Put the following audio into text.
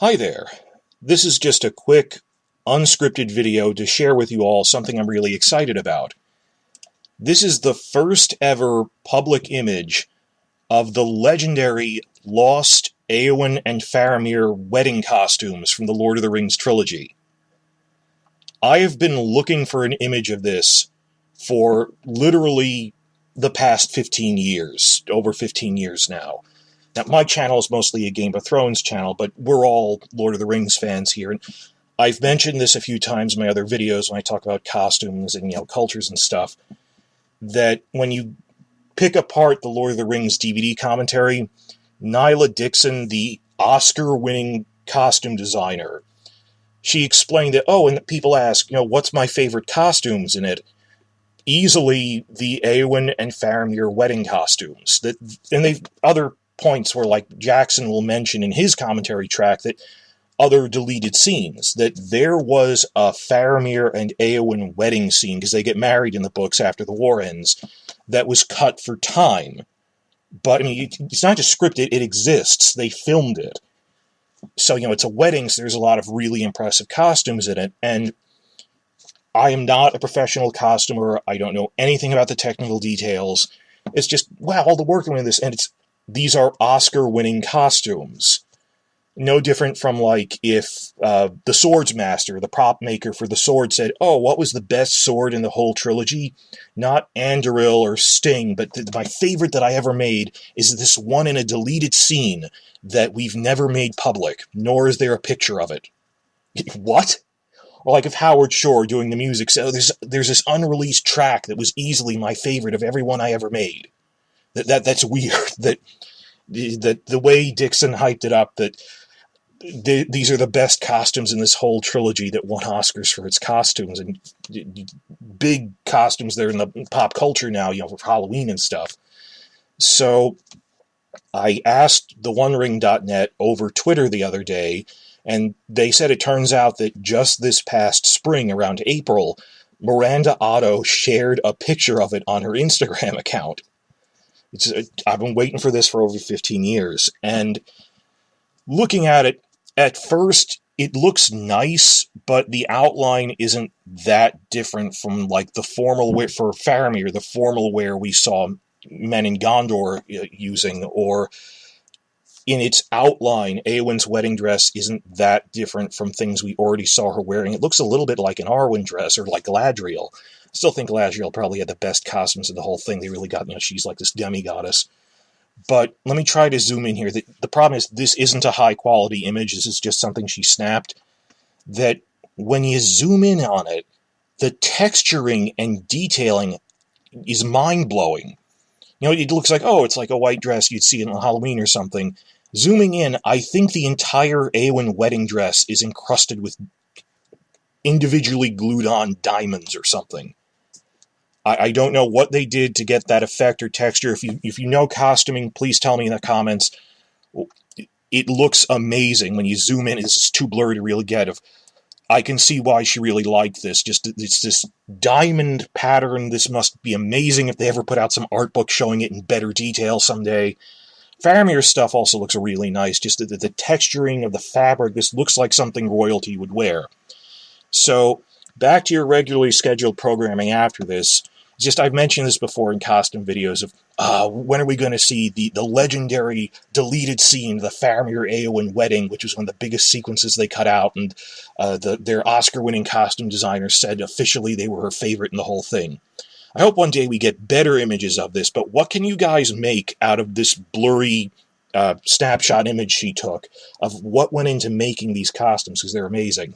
Hi there. This is just a quick, unscripted video to share with you all something I'm really excited about. This is the first ever public image of the legendary lost Eowyn and Faramir wedding costumes from the Lord of the Rings trilogy. I have been looking for an image of this for literally the past 15 years, over 15 years now. Now, my channel is mostly a Game of Thrones channel, but we're all Lord of the Rings fans here, and I've mentioned this a few times in my other videos when I talk about costumes and, cultures and stuff, that when you pick apart the Lord of the Rings DVD commentary, Nyla Dixon, the Oscar-winning costume designer, she explained that, and people ask, what's my favorite costumes in it? Easily the Eowyn and Faramir wedding costumes. And they've other points where, like, Jackson will mention in his commentary track that other deleted scenes, that there was a Faramir and Eowyn wedding scene, because they get married in the books after the war ends, that was cut for time. But, it's not just scripted, it exists. They filmed it. So, it's a wedding, so there's a lot of really impressive costumes in it, and I am not a professional costumer. I don't know anything about the technical details. It's just, wow, all the work went into this, and these are Oscar-winning costumes. No different from, like, if the Swordsmaster, the prop maker for the sword, said, what was the best sword in the whole trilogy? Not Anduril or Sting, but my favorite that I ever made is this one in a deleted scene that we've never made public, nor is there a picture of it. What? Or like if Howard Shore doing the music said, there's this unreleased track that was easily my favorite of every one I ever made. That's weird. That the way Dixon hyped it up, that these are the best costumes in this whole trilogy that won Oscars for its costumes, and big costumes there in the pop culture now, for Halloween and stuff. So I asked theonering.net over Twitter the other day, and they said it turns out that just this past spring, around April, Miranda Otto shared a picture of it on her Instagram account. I've been waiting for this for over 15 years, and looking at it, at first, it looks nice, but the outline isn't that different from, like, the formal wear for Faramir, the formal wear we saw men in Gondor using, or in its outline, Eowyn's wedding dress isn't that different from things we already saw her wearing. It looks a little bit like an Arwen dress, or like Galadriel. I still think Galadriel probably had the best costumes of the whole thing. They really got, she's like this demi-goddess. But let me try to zoom in here. The problem is this isn't a high-quality image. This is just something she snapped. That when you zoom in on it, the texturing and detailing is mind-blowing. It looks like, it's like a white dress you'd see on Halloween or something. Zooming in, I think the entire Eowyn wedding dress is encrusted with individually glued-on diamonds or something. I don't know what they did to get that effect or texture. If you know costuming, please tell me in the comments. It looks amazing when you zoom in. This is too blurry to really get. I can see why she really liked this. It's this diamond pattern. This must be amazing if they ever put out some art book showing it in better detail someday. Faramir's stuff also looks really nice. Just the texturing of the fabric. This looks like something royalty would wear. So, back to your regularly scheduled programming after this. I've mentioned this before in costume videos of, when are we going to see the legendary deleted scene, the Faramir-Eowyn wedding, which was one of the biggest sequences they cut out, and their Oscar-winning costume designer said officially they were her favorite in the whole thing. I hope one day we get better images of this, but what can you guys make out of this blurry snapshot image she took of what went into making these costumes, because they're amazing.